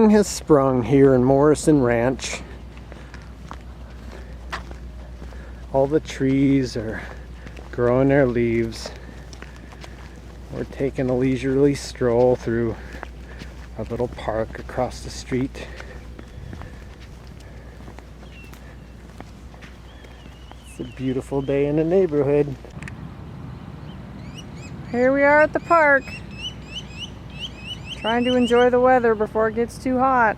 Spring has sprung here in Morrison Ranch. All the trees are growing their leaves. We're taking a leisurely stroll through a little park across the street. It's a beautiful day in the neighborhood. Here we are at the park, trying to enjoy the weather before it gets too hot.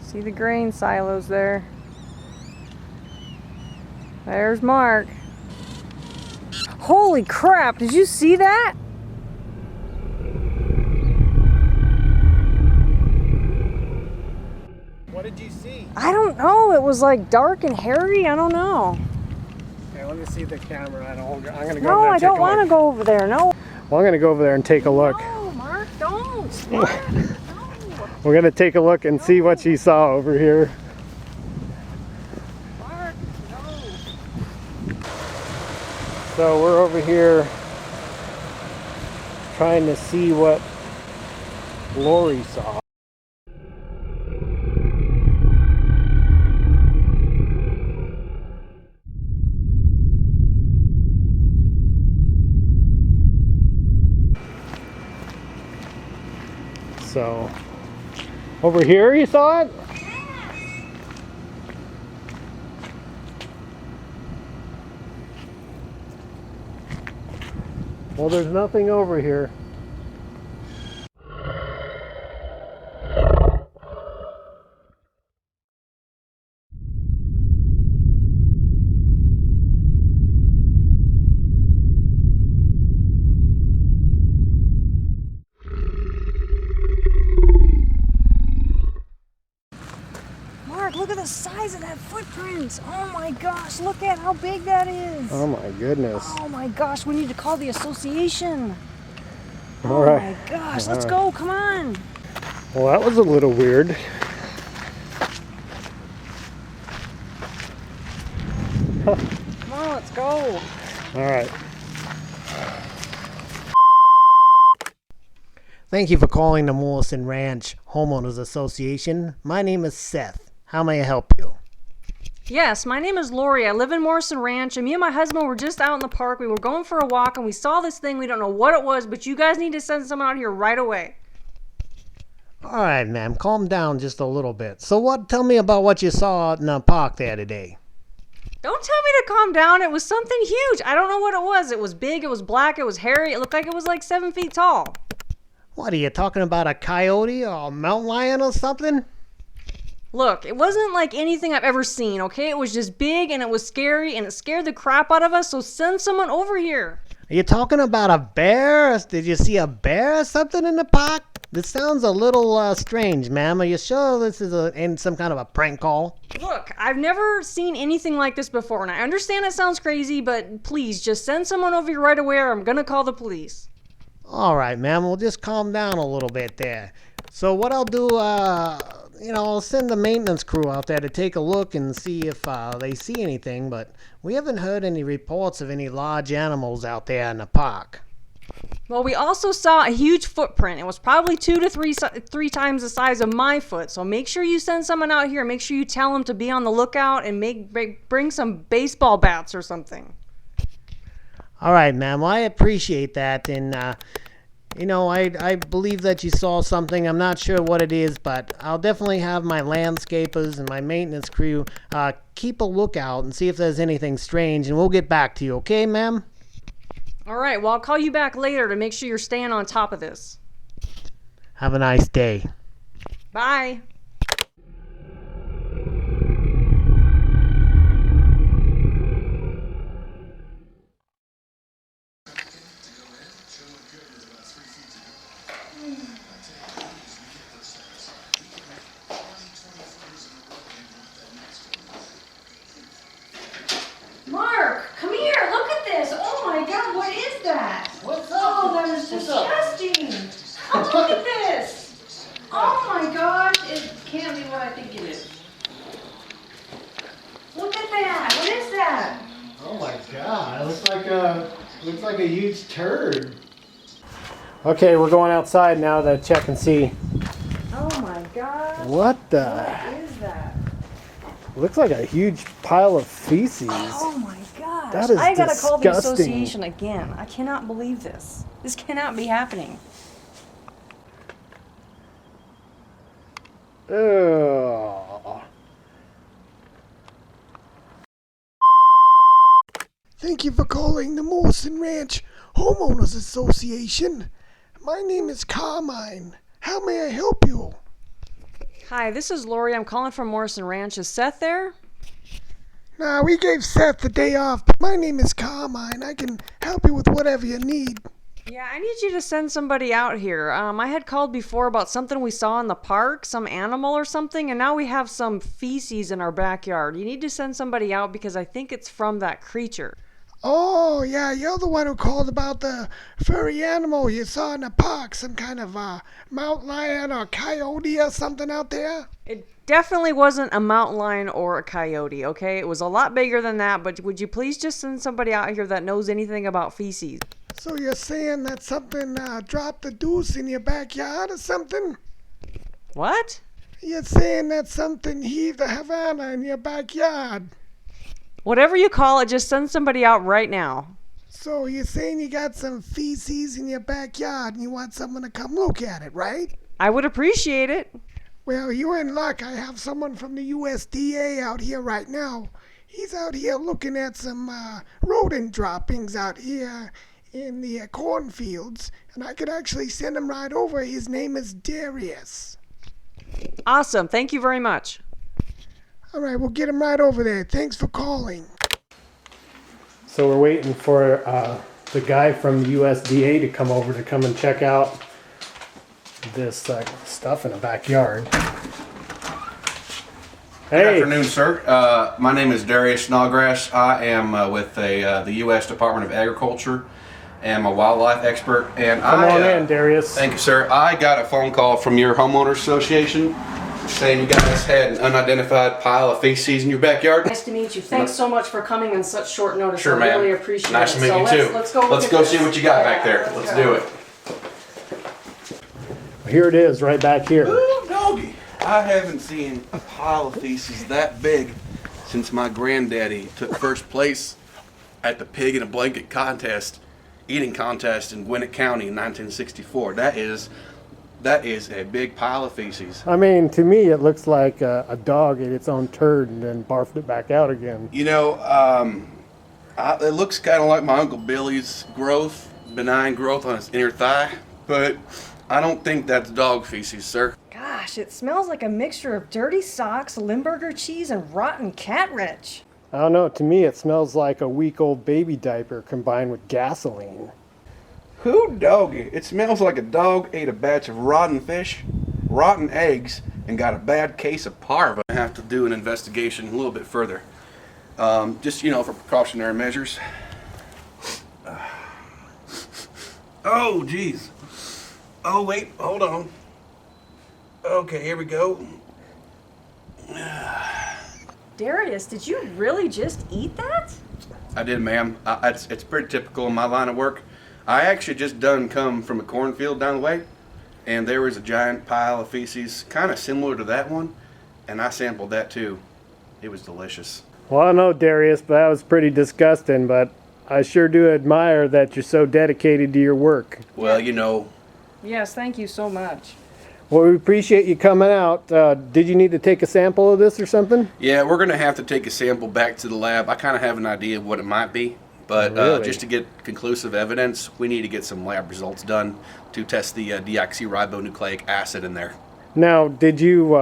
See the grain silos there. There's Mark. Holy crap, did you see that? What did you see? I don't know, it was like dark and hairy, I don't know. Okay, let me see the camera. I'm gonna go No, over there I and don't want to go over there, no. Well, I'm gonna go over there and take a look. No, Mark, don't. Mark, no. We're gonna take a look and see what she saw over here. Mark, no. So we're over here trying to see what Lori saw. So over here you saw it? Well, there's nothing over here. Mark, look at the size of that footprint. Oh my gosh, look at how big that is. Oh my goodness. Oh my gosh, we need to call the association. All right. Oh my gosh, All let's right. go, come on. Well, that was a little weird. Come on, let's go. All right. Thank you for calling the Morrison Ranch Homeowners Association. My name is Seth. How may I help you? Yes, my name is Lori. I live in Morrison Ranch, and me and my husband were just out in the park. We were going for a walk, and we saw this thing. We don't know what it was, but you guys need to send someone out here right away. All right, ma'am. Calm down just a little bit. So tell me about what you saw out in the park there today. Don't tell me to calm down. It was something huge. I don't know what it was. It was big, it was black, it was hairy. It looked like it was like 7 feet tall. What, are you talking about a coyote or a mountain lion or something? Look, it wasn't like anything I've ever seen, okay? It was just big and it was scary and it scared the crap out of us, so send someone over here. Are you talking about a bear? Did you see a bear or something in the park? This sounds a little strange, ma'am. Are you sure this is some kind of a prank call? Look, I've never seen anything like this before, and I understand it sounds crazy, but please, just send someone over here right away or I'm gonna call the police. All right, ma'am. We'll just calm down a little bit there. So what I'll do, I'll send the maintenance crew out there to take a look and see if they see anything, but we haven't heard any reports of any large animals out there in the park. Well, we also saw a huge footprint. It was probably 2 to 3 times the size of my foot, so make sure you send someone out here. Make sure you tell them to be on the lookout and bring some baseball bats or something. All right, ma'am. Well, I appreciate that, and I believe that you saw something. I'm not sure what it is, but I'll definitely have my landscapers and my maintenance crew keep a lookout and see if there's anything strange, and we'll get back to you. Okay, ma'am? All right, well, I'll call you back later to make sure you're staying on top of this. Have a nice day. Bye. Mark, come here. Look at this. Oh my God, what is that? What's up? Oh, that is disgusting. Oh, look at this. Oh my gosh, it can't be what I think it is. Look at that. What is that? Oh my God! It looks like a huge turd. Okay, we're going outside now to check and see. Oh my gosh. What the? What is that? Looks like a huge pile of feces. Oh my gosh. That is I gotta call the disgusting. association again. I cannot believe this. This cannot be happening. Ugh. Thank you for calling the Morrison Ranch Homeowners Association. My name is Carmine. How may I help you? Hi, this is Lori. I'm calling from Morrison Ranch. Is Seth there? Nah, we gave Seth the day off, but my name is Carmine. I can help you with whatever you need. Yeah, I need you to send somebody out here. I had called before about something we saw in the park, some animal or something, and now we have some feces in our backyard. You need to send somebody out because I think it's from that creature. Oh, yeah, you're the one who called about the furry animal you saw in the park. Some kind of mountain lion or coyote or something out there? It definitely wasn't a mountain lion or a coyote, okay? It was a lot bigger than that, but would you please just send somebody out here that knows anything about feces? So you're saying that something dropped the deuce in your backyard or something? What? You're saying that something heaved the Havana in your backyard? Whatever you call it, just send somebody out right now. So you're saying you got some feces in your backyard and you want someone to come look at it, right? I would appreciate it. Well, you're in luck. I have someone from the USDA out here right now. He's out here looking at some rodent droppings out here in the cornfields, and I could actually send him right over. His name is Darius. Awesome. Thank you very much. All right, we'll get him right over there. Thanks for calling. So we're waiting for the guy from the USDA to come over to come and check out this stuff in the backyard. Good Hey, afternoon, sir. My name is Darius Snodgrass. I am with the U.S. Department of Agriculture and I'm a wildlife expert. And come on in, Darius. Thank you, sir. I got a phone call from your homeowners association saying you guys had an unidentified pile of feces in your backyard. Nice to meet you. Thanks so much for coming on such short notice. Sure, I ma'am. really appreciate nice it. to meet you too. Let's go see what you got back there. Let's do it. Here it is, right back here. Ooh, doggy. I haven't seen a pile of feces that big since my granddaddy took first place at the pig in a blanket eating contest in Gwinnett County in 1964. That is a big pile of feces. I mean, to me, it looks like a dog ate its own turd and then barfed it back out again. You know, it looks kind of like my Uncle Billy's benign growth on his inner thigh, but I don't think that's dog feces, sir. Gosh, it smells like a mixture of dirty socks, Limburger cheese, and rotten cat wrench. I don't know. To me, it smells like a week-old baby diaper combined with gasoline. Who doggy? It smells like a dog ate a batch of rotten fish, rotten eggs, and got a bad case of parva. I have to do an investigation a little bit further. Just, for precautionary measures. Oh, geez. Oh, wait, hold on. Okay, here we go. Darius, did you really just eat that? I did, ma'am. It's pretty typical in my line of work. I actually just come from a cornfield down the way, and there was a giant pile of feces, kind of similar to that one, and I sampled that too. It was delicious. Well, I don't know, Darius, but that was pretty disgusting, but I sure do admire that you're so dedicated to your work. Well, Yes, thank you so much. Well, we appreciate you coming out. Did you need to take a sample of this or something? Yeah, we're going to have to take a sample back to the lab. I kind of have an idea of what it might be, but Really? just to get conclusive evidence, we need to get some lab results done to test the deoxyribonucleic acid in there. Now, did you,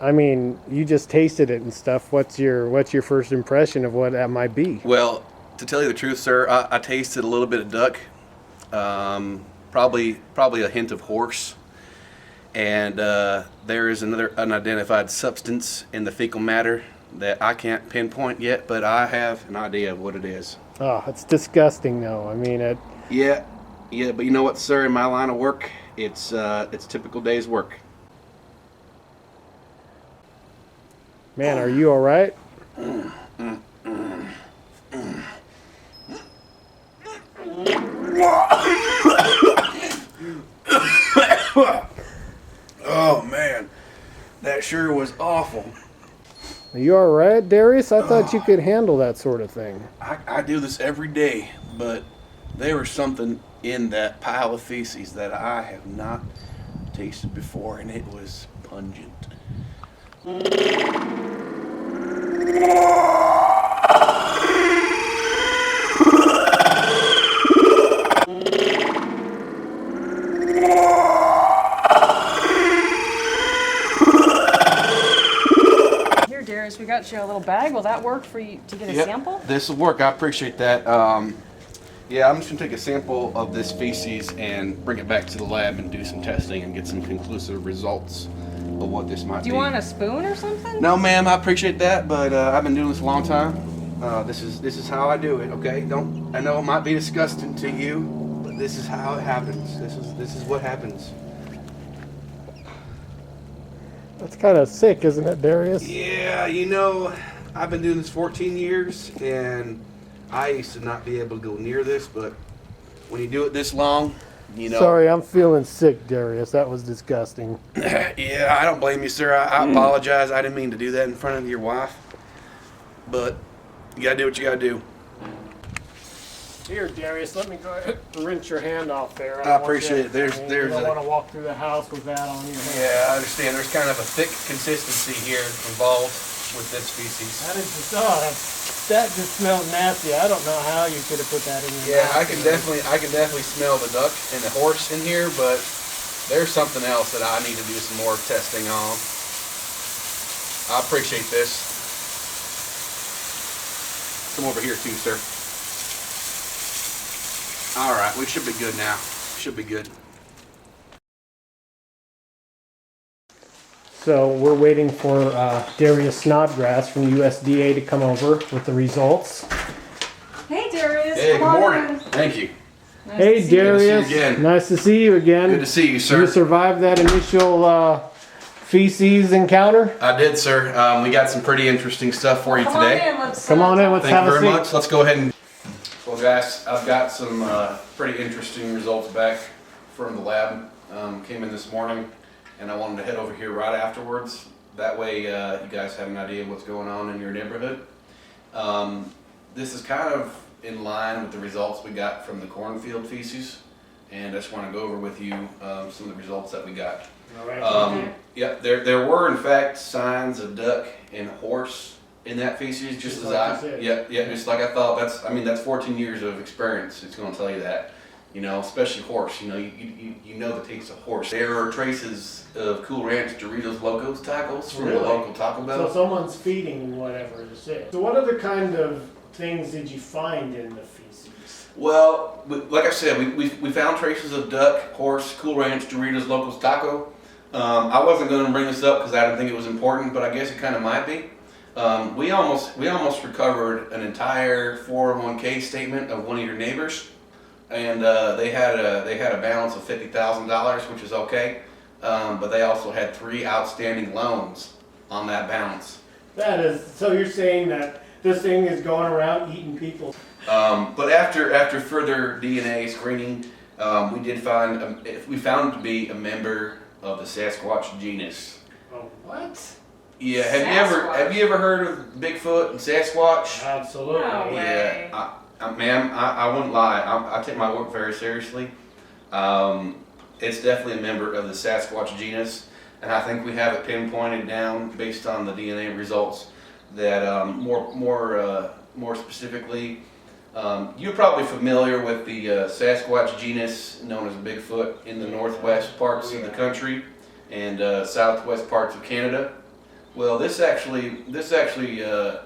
you just tasted it and stuff. What's your first impression of what that might be? Well, to tell you the truth, sir, I tasted a little bit of duck, probably a hint of horse, and there is another unidentified substance in the fecal matter that I can't pinpoint yet, but I have an idea of what it is. Oh, it's disgusting, though. I mean, Yeah, but you know what, sir? In my line of work, it's typical day's work. man, are you all right? Are you all right, Darius? I thought you could handle that sort of thing. I do this every day, but there was something in that pile of feces that I have not tasted before, and it was pungent. Here, Darius, we got you a little bag. Will that work for you to get a Yep, sample? this will work. I appreciate that. Yeah, I'm just gonna take a sample of this feces and bring it back to the lab and do some testing and get some conclusive results of what this might be. Do you want a spoon or something? No, ma'am. I appreciate that, but I've been doing this a long time. This is how I do it. Okay, don't. I know it might be disgusting to you, but this is how it happens. This is what happens. That's kind of sick, isn't it, Darius? Yeah, I've been doing this 14 years, and I used to not be able to go near this, but when you do it this long, Sorry, I'm feeling sick, Darius. That was disgusting. Yeah, I don't blame you, sir. I apologize. I didn't mean to do that in front of your wife, but you gotta do what you gotta do. Here, Darius, let me go ahead and rinse your hand off there. I appreciate it. There's you don't a- want to walk through the house with that on your hand. Yeah, I understand. There's kind of a thick consistency here involved with this species. That is just, that just smelled nasty. I don't know how you could have put that in your Yeah, mouth. I can definitely smell the duck and the horse in here, but there's something else that I need to do some more testing on. I appreciate this. Come over here too, sir. All right, we should be good now. Should be good. So we're waiting for Darius Snodgrass from USDA to come over with the results. Hey, Darius. Hey, come good on morning. in. Thank you. Nice Hey, to see you. Darius. Good to see you again. Nice to see you again. Good to see you, sir. You survived that initial feces encounter? I did, sir. We got some pretty interesting stuff for you Come today. on in. Let's Come on in. Let's Thank have you a very seat. much. Let's go ahead and. Well, guys, I've got some pretty interesting results back from the lab. Came in this morning, and I wanted to head over here right afterwards. That way, you guys have an idea of what's going on in your neighborhood. This is kind of in line with the results we got from the cornfield feces, and I just want to go over with you some of the results that we got. All right. Yep, there were in fact signs of duck and horse in that feces, just as like you said. just like I thought. That's 14 years of experience. It's going to tell you that, especially horse. You know the taste of horse. There are traces of Cool Ranch Doritos Locos tacos from the Really? local Taco Bell. So someone's feeding whatever is it. So what other kind of things did you find in the feces? Well, like I said, we found traces of duck, horse, Cool Ranch Doritos Locos Taco. I wasn't going to bring this up because I didn't think it was important, but I guess it kind of might be. We almost recovered an entire 401k statement of one of your neighbors, and they had a balance of $50,000, which is okay, but they also had 3 outstanding loans on that balance. That is, so you're saying that this thing is going around eating people? But after further DNA screening, we found it to be a member of the Sasquatch genus. Oh, what? Yeah, Sasquatch. have you ever heard of Bigfoot and Sasquatch? Absolutely. No way. Yeah, ma'am, I wouldn't lie. I take my work very seriously. It's definitely a member of the Sasquatch genus, and I think we have it pinpointed down based on the DNA results. That more specifically, you're probably familiar with the Sasquatch genus known as Bigfoot in the northwest parts of the country and southwest parts of Canada. Well, this actually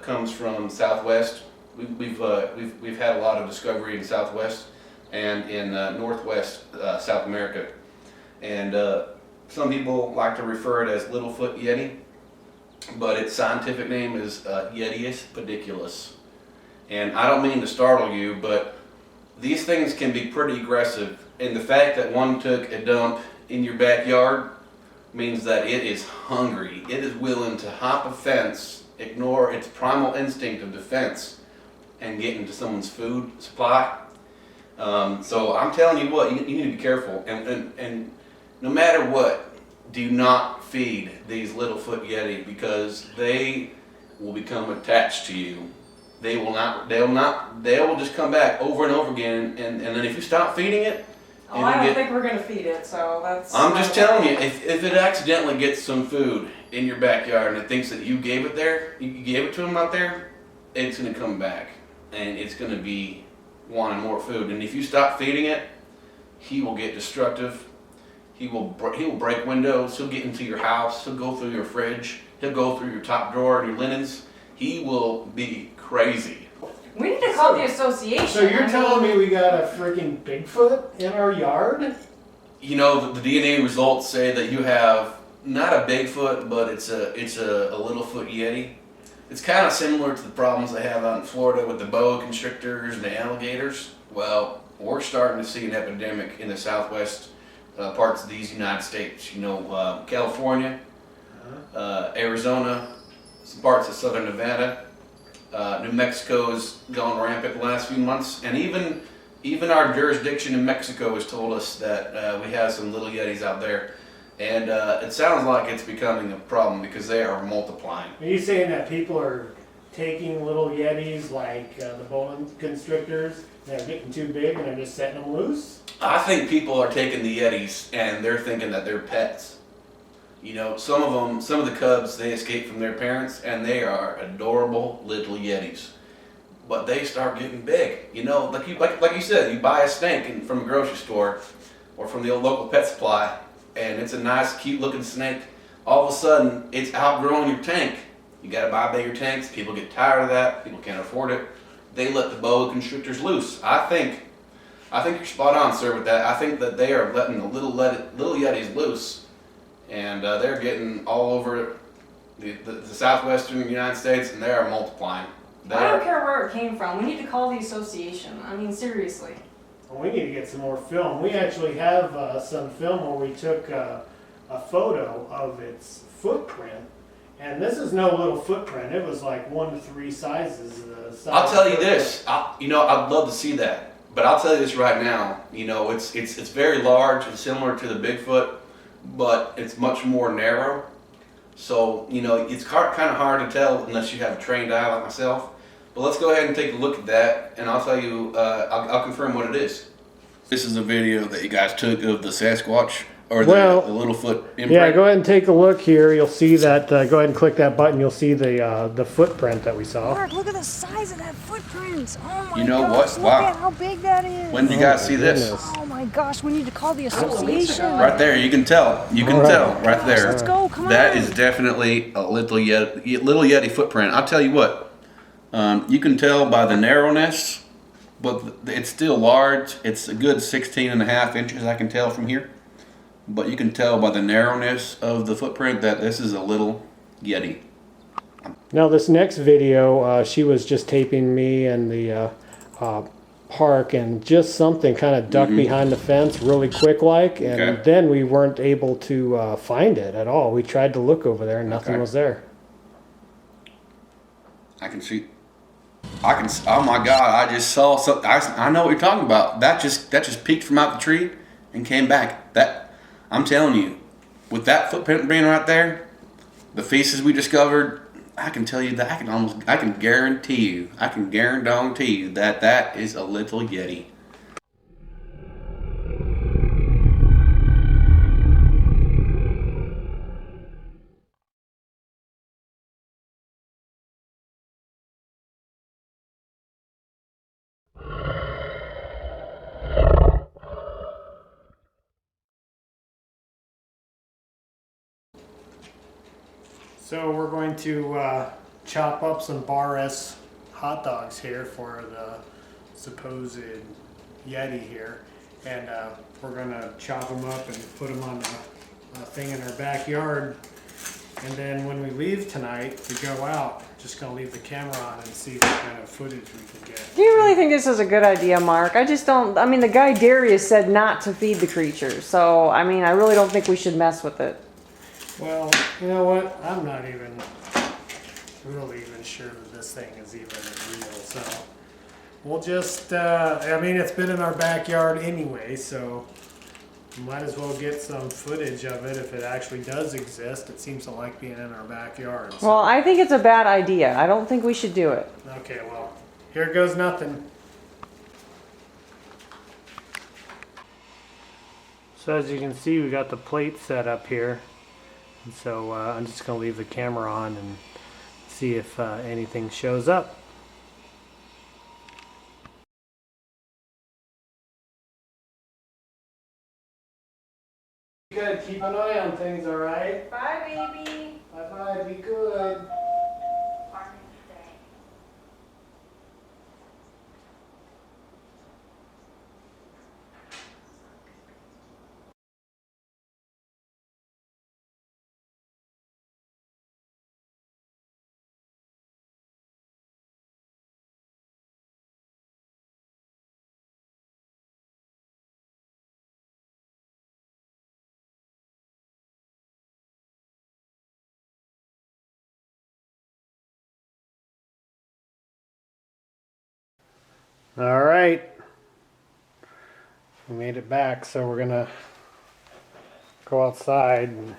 comes from Southwest. We've had a lot of discovery in Southwest and in Northwest South America, and some people like to refer it as Littlefoot Yeti, but its scientific name is Yetius Pediculus. And I don't mean to startle you, but these things can be pretty aggressive, and the fact that one took a dump in your backyard means that it is hungry. It is willing to hop a fence, ignore its primal instinct of defense, and get into someone's food supply. So I'm telling you what, you need to be careful. And no matter what, do not feed these Littlefoot Yeti, because they will become attached to you. They will just come back over and over again, and then if you stop feeding it, I don't think we're gonna feed it, so that's. I'm just telling you, if it accidentally gets some food in your backyard and it thinks that you gave it there, you gave it to him out there, it's gonna come back, and it's gonna be wanting more food. And if you stop feeding it, he will get destructive. He will break windows. He'll get into your house. He'll go through your fridge. He'll go through your top drawer and your linens. He will be crazy. We need to call the association. So you're telling me we got a freaking Bigfoot in our yard? You know, the DNA results say that you have not a Bigfoot, but it's a Littlefoot Yeti. It's kind of similar to the problems they have out in Florida with the boa constrictors and the alligators. Well, we're starting to see an epidemic in the southwest parts of these United States. You know, California, Arizona, some parts of southern Nevada. New Mexico's gone rampant the last few months, and even our jurisdiction in Mexico has told us that we have some little Yetis out there, and it sounds like it's becoming a problem because they are multiplying. Are you saying that people are taking little Yetis like the Boa Constrictors, they're getting too big and they're just setting them loose? I think people are taking the Yetis and they're thinking that they're pets. You know, some of the cubs, they escape from their parents and they are adorable little Yetis. But they start getting big. You know, like you said, you buy a snake from a grocery store or from the local pet supply, and it's a nice, cute looking snake. All of a sudden, it's outgrowing your tank. You gotta buy bigger tanks. People get tired of that. People can't afford it. They let the boa constrictors loose. I think you're spot on, sir, with that. I think that they are letting the little Yetis loose, and they're getting all over the southwestern United States, and they are multiplying. I don't care where it came from. We need to call the association. I mean, seriously. Well, we need to get some more film. We actually have some film where we took a photo of its footprint. And this is no little footprint. It was like 1 to 3 sizes. I'll tell you this. I'd love to see that. But I'll tell you this right now. You know, it's very large and similar to the Bigfoot, but it's much more narrow. So, you know, it's kind of hard to tell unless you have a trained eye like myself. But let's go ahead and take a look at that, and I'll tell you, I'll confirm what it is. This is a video that you guys took of the Sasquatch, or the Littlefoot imprint. Yeah, go ahead and take a look here. You'll see that, go ahead and click that button. You'll see the footprint that we saw. Mark, look at the size of that footprint. Oh my You know gosh, what? Wow. Look at how big that is. When did you guys see this? Oh my gosh, we need to call the association. Right there, you can tell. You can tell right there. Let's go, come on. That is definitely a little Yeti footprint. I'll tell you what. You can tell by the narrowness, but it's still large. It's a good 16.5 inches, I can tell from here. But you can tell by the narrowness of the footprint that this is a little Yeti. Now this next video, she was just taping me in the park, and just something kind of ducked behind the fence really quick like, and then we weren't able to find it at all. We tried to look over there and nothing was there. I can see. Oh my God! I just saw something. I know what you're talking about. That just peeked from out the tree and came back. I'm telling you, with that footprint being right there, the feces we discovered, I can tell you that I can guarantee you that that is a little Yeti. So we're going to chop up some Bar S hot dogs here for the supposed Yeti here, and we're going to chop them up and put them on a thing in our backyard, and then when we leave tonight to go out, just going to leave the camera on and see what kind of footage we can get. Do you really think this is a good idea, Mark? I just don't. I mean, the guy Darius said not to feed the creatures, so I mean, I really don't think we should mess with it. Well, you know what? I'm not even really even sure that this thing is even real. So we'll just, I mean, it's been in our backyard anyway, so Might as well get some footage of it if it actually does exist. It seems to like being in our backyard. So. Well, I think it's a bad idea. I don't think we should do it. Okay, well, here goes nothing. So as you can see, we got the plate set up here. And so I'm just going to leave the camera on and see if anything shows up. You gotta keep an eye on things, alright? Bye, baby. Bye-bye, be good. All right, we made it back, so we're gonna go outside and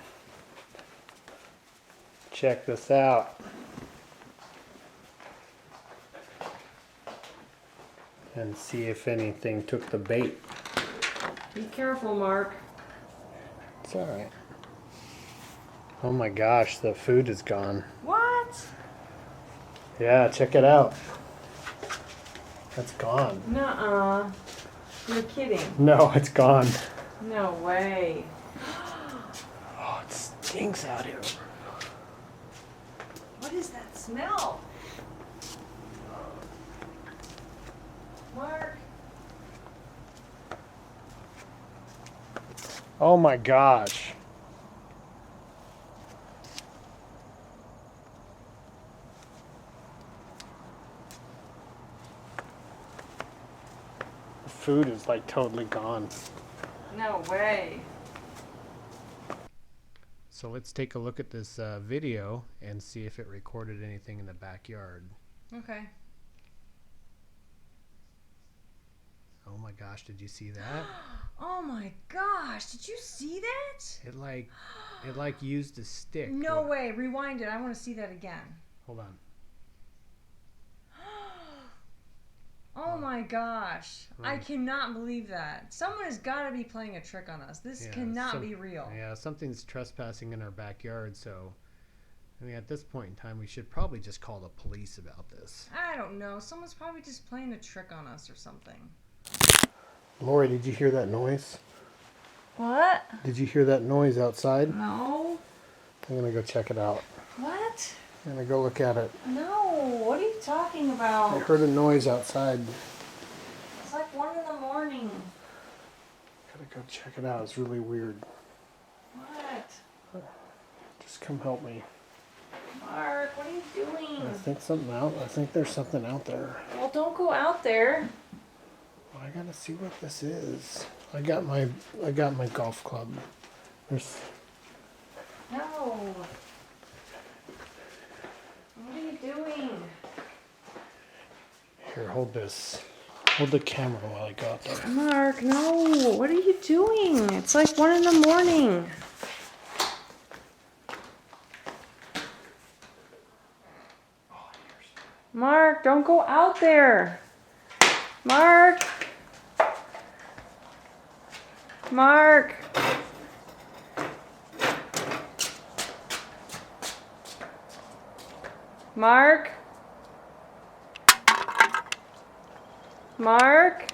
check this out and see if anything took the bait. Be careful, Mark. It's all right. Oh my gosh, the food is gone. What? Yeah, check it out. It's gone. Nuh-uh. You're kidding. No, it's gone. No way. Oh, it stinks out here. What is that smell? Mark. Oh my gosh. The food is like totally gone. No way. So let's take a look at this video and see if it recorded anything in the backyard. Okay. Oh my gosh, did you see that? Oh my gosh, did you see that? It like used a stick. No way, rewind it. I want to see that again. Hold on. Oh my gosh. I Right. cannot believe that. Someone has got to be playing a trick on us. This Yeah, cannot be real. Yeah, something's trespassing in our backyard, so I mean at this point in time we should probably just call the police about this. I don't know. Someone's probably just playing a trick on us or something. Lori, did you hear that noise? What? Did you hear that noise outside? No. I'm gonna go check it out. What? I'm gonna go look at it. No. What are you talking I about? heard a noise outside. It's like 1 in the morning. Gotta go check it out. It's really weird. What? Just come help me. Mark, what are you doing? I think there's something out there. Well, don't go out there. Well, I gotta see what this is. I got my golf club. There's No. What are you doing? here. Hold this. Hold the camera while I go out there. Mark, no. What are you doing? It's like 1 in the morning. Mark, don't go out there. Mark. Mark. Mark. Mark.